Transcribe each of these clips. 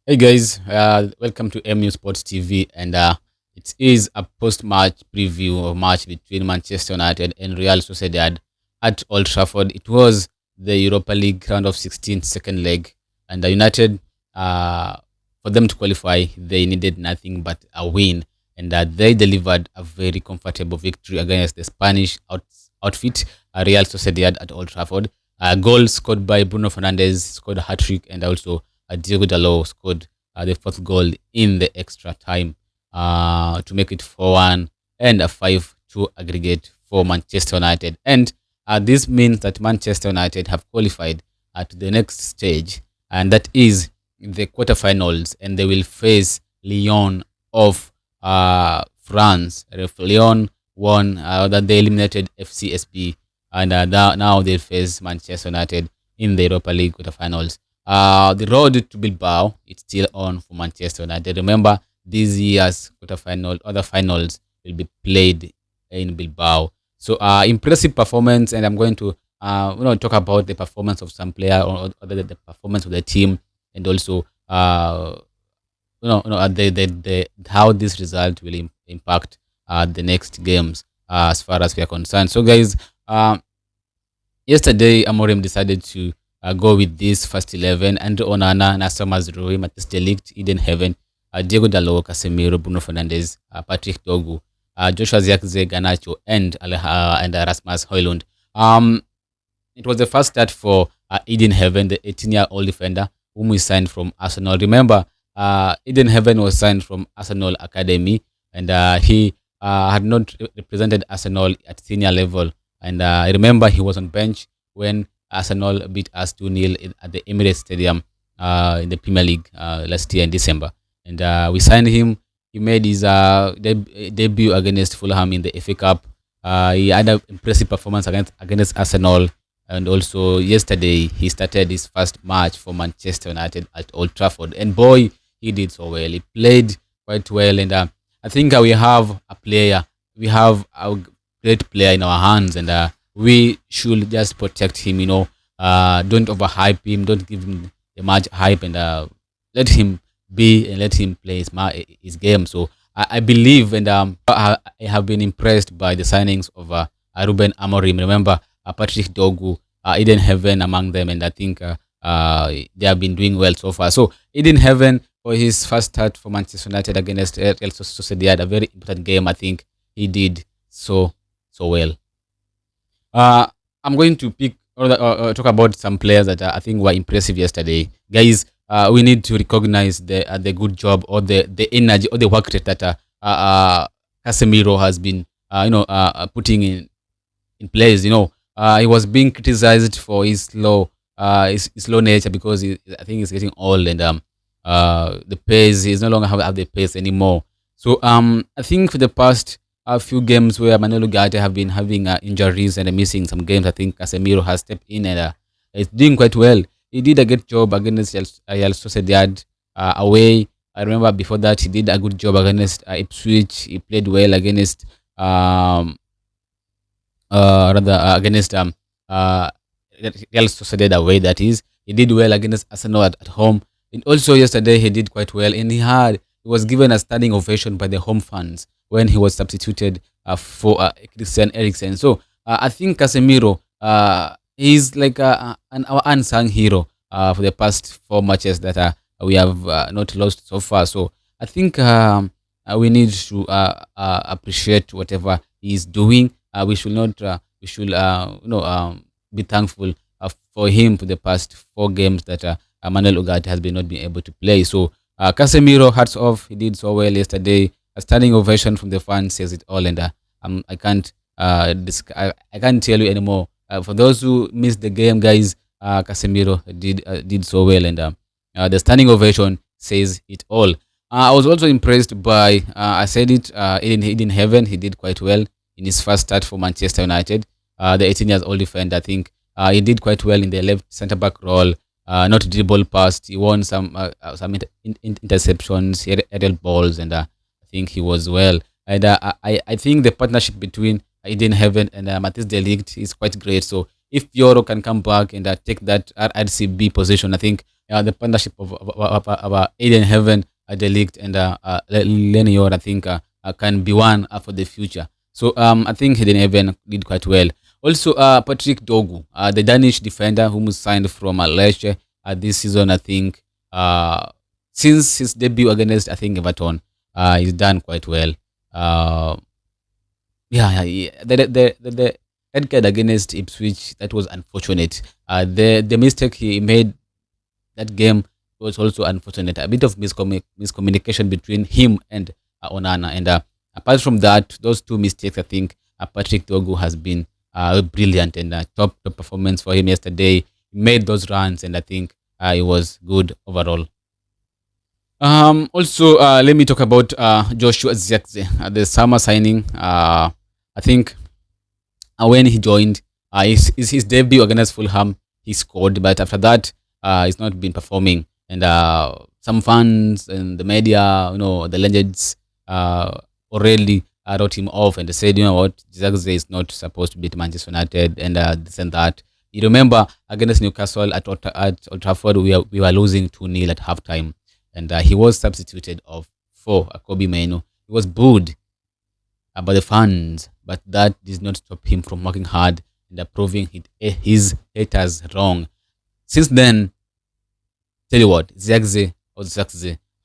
Hey guys, welcome to MU Sports TV, and it is a post-match preview of match between Manchester United and Real Sociedad at Old Trafford. It was the Europa League round of 16 second leg, and United, uh, for them to qualify, they needed nothing but a win, and they delivered a very comfortable victory against the Spanish outfit, Real Sociedad at Old Trafford. A goal scored by Bruno Fernandes, scored a hat trick, and also Diego Dalot scored the fourth goal in the extra time to make it 4-1 and a 5-2 aggregate for Manchester United. And this means that Manchester United have qualified to the next stage, and that is the quarterfinals, and they will face Lyon of France. Lyon won that they eliminated FCSB, and now they face Manchester United in the Europa League quarterfinals. The road to Bilbao it's still on for Manchester United. Remember, this year's quarterfinal, other finals will be played in Bilbao. So, impressive performance, and I'm going to talk about the performance of some player or the performance of the team, and also the how this result will impact the next games as far as we are concerned. So, guys, yesterday Amorim decided to go with this first 11: Andrew Onana, Nacer Mazraoui, Matthias de Ligt, Eden Heaven, Diego Dalot, Casemiro, Bruno Fernandes, Patrick Dogu, Joshua Zirkzee, Garnacho, and Rasmus Højlund. It was the first start for Eden Heaven, the 18-year-old defender whom we signed from Arsenal. Remember, Eden Heaven was signed from Arsenal Academy, and he had not represented Arsenal at senior level. And I remember he was on bench when Arsenal beat us 2-0 at the Emirates Stadium in the Premier League last year in December. And we signed him. He made his debut against Fulham in the FA Cup. He had an impressive performance against Arsenal. And also yesterday, he started his first match for Manchester United at Old Trafford. And boy, he did so well. He played quite well. And I think we have a player. We have a great player in our hands. And we should just protect him, don't overhype him, don't give him a much hype, and let him be and let him play his game. So I believe, and I have been impressed by the signings of Ruben Amorim. Remember, Patrick Dogu, Eden Heaven among them, and I think they have been doing well so far. So Eden Heaven, for his first start for Manchester United against Real Sociedad, a very important game, I think he did so well. I'm going to pick talk about some players that I think were impressive yesterday, guys. We need to recognize the good job or the energy or the work rate that Casemiro has been putting in place. He was being criticized for his slow nature because I think he's getting old, and the pace, he's no longer have the pace anymore. So I think for the past a few games where Manolo Garte have been having injuries and missing some games, I think Casemiro has stepped in and is doing quite well. He did a good job against Real Sociedad away. I remember before that he did a good job against Ipswich. He played well against against Real Sociedad away. That is, he did well against Arsenal at home. And also yesterday he did quite well, and he was given a standing ovation by the home fans when he was substituted for Christian Eriksen. So I think Casemiro is like our unsung hero for the past four matches that we have not lost so far. So I think we need to appreciate whatever he is doing. We should not. We should be thankful for him for the past four games that Manuel Ugarte has been not been able to play. So Casemiro, hats off. He did so well yesterday. A standing ovation from the fans says it all, and I can't I can't tell you anymore. For those who missed the game, guys, Casemiro did so well, and the standing ovation says it all. I was also impressed by I said it Eden Heaven. He did quite well in his first start for Manchester United. The 18 years old defender, I think he did quite well in the left centre back role. Not dribble past. He won some interceptions, aerial balls, and I think he was well. And I think the partnership between Eden Heaven and Matthias de Ligt is quite great. So if Yoro can come back and take that RCB position, I think the partnership of Aiden Heaven, Delict, and Lenny Yoro, I think can be one for the future. So I think Aiden Heaven did quite well. Also, Patrick Dogu, the Danish defender whom was signed from Lecce this season, I think since his debut against, I think, Everton, he's done quite well. Uh, the red card against Ipswich, that was unfortunate. The mistake he made that game was also unfortunate. A bit of miscommunication between him and Onana. And apart from that, those two mistakes, I think Patrick Dogu has been brilliant, and top performance for him yesterday. He made those runs, and I think it was good overall. Also, let me talk about Joshua Zirkzee, the summer signing. I think when he joined, his debut against Fulham, he scored, but after that, he's not been performing. And some fans and the media, the legends, already wrote him off, and they said, you know what, Zirkzee is not supposed to beat Manchester United, and this and that. You remember against Newcastle at Old Trafford, we were losing 2-0 at halftime, and he was substituted for Kobe Mainoo. He was booed by the fans, but that did not stop him from working hard and proving his haters wrong. Since then, tell you what, Zirkzee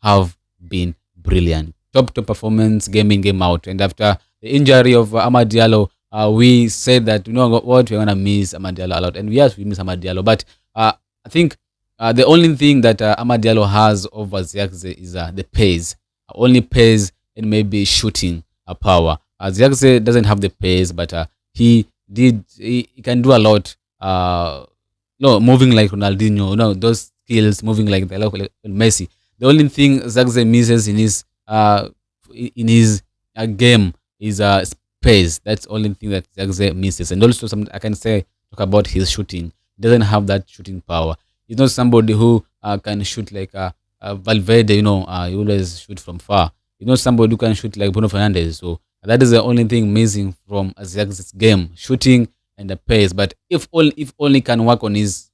have been brilliant. Top performance, game in, game out. And after the injury of Amad Diallo, we said that, you know what, we're going to miss Amad Diallo a lot. And yes, we miss Amad Diallo. But I think the only thing that Amad Diallo has over Zirkzee is the pace. Only pace and maybe shooting power. Zirkzee doesn't have the pace, but he can do a lot. Moving like Ronaldinho, those skills, moving like Messi. The only thing Zirkzee misses in his game is pace. That's the only thing that Zirkzee misses. And also, I can talk about his shooting. He doesn't have that shooting power. He's not somebody who can shoot like Valverde. He always shoot from far. He's not somebody who can shoot like Bruno Fernandes. So that is the only thing missing from Zirkzee's game, shooting and the pace. But if only can work on his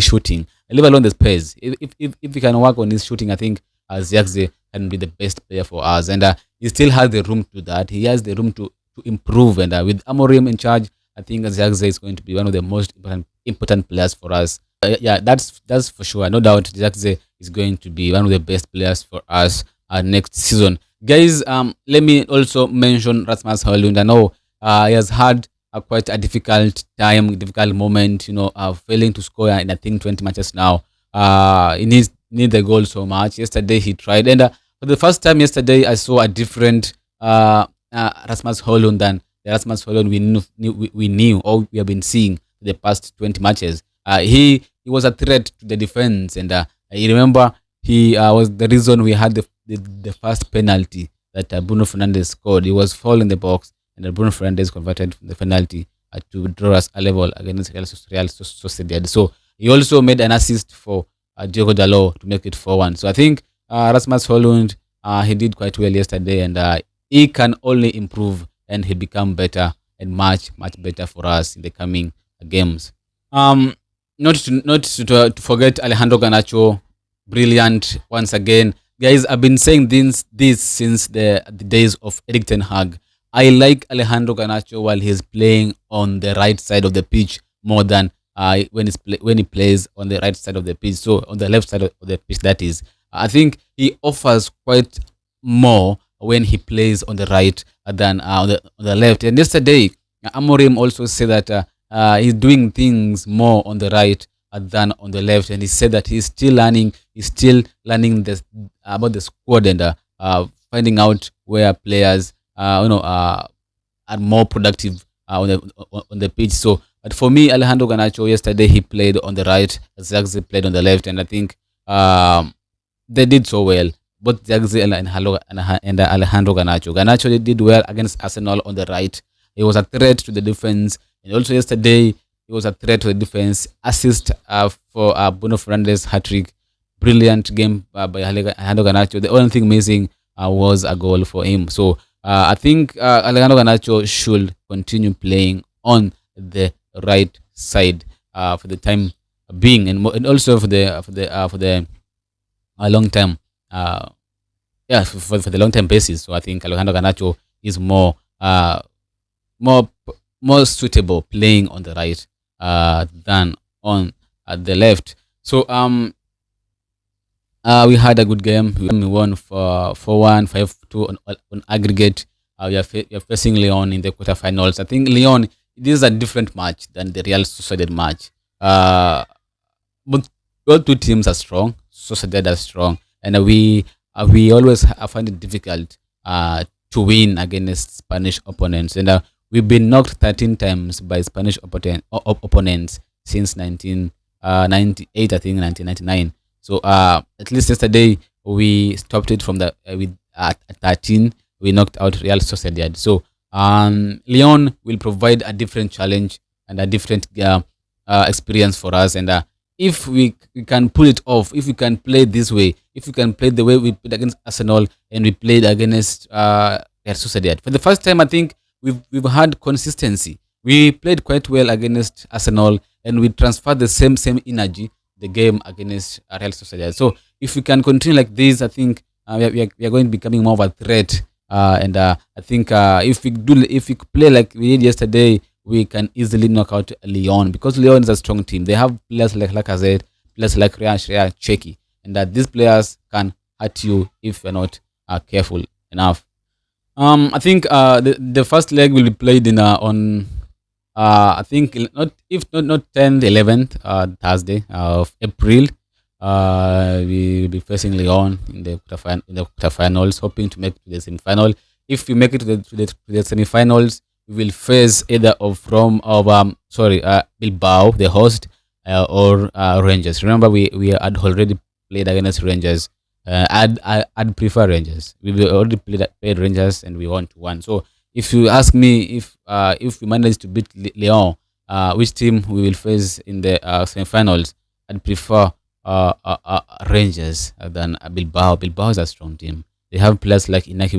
shooting, leave alone the pace. If he can work on his shooting, I think Zirkzee can be the best player for us, and he still has the room to do that. He has the room to improve, and with Amorim in charge, I think Zirkzee is going to be one of the most important players for us. That's for sure. No doubt, Zirkzee is going to be one of the best players for us next season. Guys, let me also mention Rasmus Højlund. I know he has had quite a difficult moment, failing to score in, I think, 20 matches now. He needs the goal so much. Yesterday he tried, and for the first time yesterday I saw a different Rasmus Højlund than the Rasmus Højlund we knew or we have been seeing the past 20 matches. He was a threat to the defense, and you remember he was the reason we had the first penalty that Bruno Fernandes scored. He was foul in the box, and Bruno Fernandes converted the penalty to draw us a level against Real Sociedad. So he also made an assist for Diogo Dalot to make it 4-1. So I think Rasmus Højlund, he did quite well yesterday, and he can only improve and he become better and much better for us in the coming games. Not to forget Alejandro Garnacho, brilliant once again. Guys, I've been saying this since the days of Erik ten Hag. I like Alejandro Garnacho while he's playing on the right side of the pitch more than when he plays on the right side of the pitch. So on the left side of the pitch, that is. I think he offers quite more when he plays on the right than on the left. And yesterday, Amorim also said that he's doing things more on the right than on the left, and he said that he's still learning about the squad and finding out where players are more productive on the pitch. So, but for me, Alejandro Garnacho yesterday, he played on the right, Zirkzee played on the left, and I think they did so well. Both Zirkzee and Alejandro Garnacho. Garnacho did well against Arsenal on the right. He was a threat to the defense, and also yesterday he was a threat to the defense. Assist for Bruno Fernandes hat-trick. Brilliant game by Alejandro Garnacho. The only thing missing was a goal for him. So I think Alejandro Garnacho should continue playing on the right side for the time being, and also for the long term. Yeah, for the long term basis. So I think Alejandro Garnacho is more more suitable playing on the right than on the left. So we had a good game. We won for 4-1, 5-2 on aggregate. We are facing Lyon in the quarterfinals. I think Lyon, this is a different match than the Real Sociedad match. But all two teams are strong. Sociedad are strong, and we always find it difficult to win against Spanish opponents. And we've been knocked 13 times by Spanish opponents since 1998, I think 1999. So at least yesterday we stopped it from the with at 13. We knocked out Real Sociedad. So Lyon will provide a different challenge and a different experience for us. And if we can pull it off, if we can play this way, if we can play the way we played against Arsenal and we played against Real Sociedad, for the first time, I think we've had consistency. We played quite well against Arsenal, and we transferred the same energy the game against Real Sociedad. So if we can continue like this, I think we are going to be becoming more of a threat. And I think if we play like we did yesterday, we can easily knock out Lyon, because Lyon is a strong team. They have players like Lacazette, players like Shreya Cheki, and that these players can hurt you if you're not careful enough. I think the first leg will be played in on I think not 10th, 11th Thursday of April. We will be facing Lyon in the quarterfinals, hoping to make it to the semi-final. If we make it to the semi-finals, we will face either of Bilbao, the host, or Rangers. Remember, we had already played against Rangers. I'd prefer Rangers. We already played Rangers and we won 2-1. So if you ask me if we manage to beat Lyon, which team we will face in the semi-finals, I'd prefer Rangers than Bilbao. Bilbao is a strong team. They have players like Nico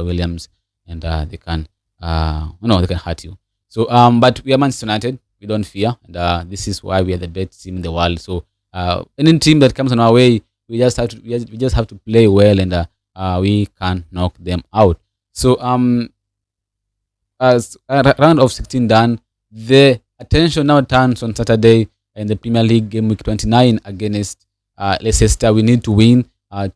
Williams, and they can they can hurt you. So but we are Manchester United. We don't fear, and this is why we are the best team in the world. So any team that comes on our way, we just have to play well, and we can knock them out. So as round of 16 done, the attention now turns on Saturday in the Premier League game week 29 against Leicester. We need to win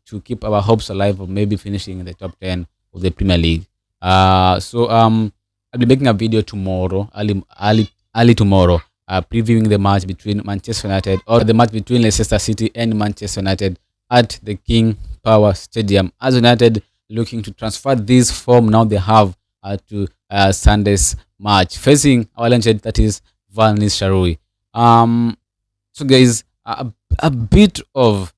to keep our hopes alive of maybe finishing in the top 10 of the Premier League. So I'll be making a video tomorrow, early tomorrow, previewing the match between Manchester United, or the match between Leicester City and Manchester United at the King Power Stadium. As United looking to transfer this form now they have to Sunday's match, facing our legend, that is Van Nistelrooy. So guys, a bit of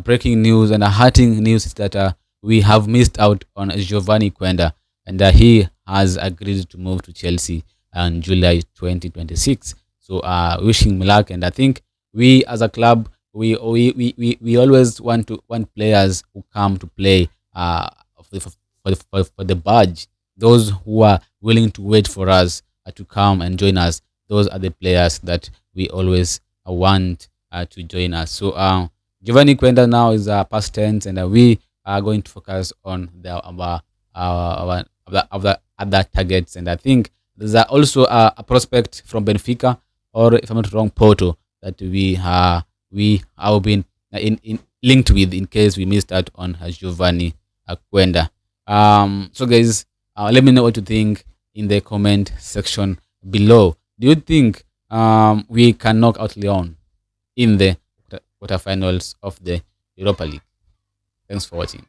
breaking news and a hurting news is that we have missed out on Giovanni Quenda, and he has agreed to move to Chelsea in July 2026. So wishing me luck, and I think we as a club, we always want players who come to play for the badge. Those who are willing to wait for us to come and join us, those are the players that we always want to join us. So Giovanni Quenda now is past tense, and we are going to focus on our other targets. And I think there's also a prospect from Benfica, or if I'm not wrong, Porto, that we have been in linked with in case we missed out on Giovanni Quenda. So guys, let me know what you think in the comment section below. Do you think we can knock out Lyon in the quarterfinals of the Europa League? Thanks for watching.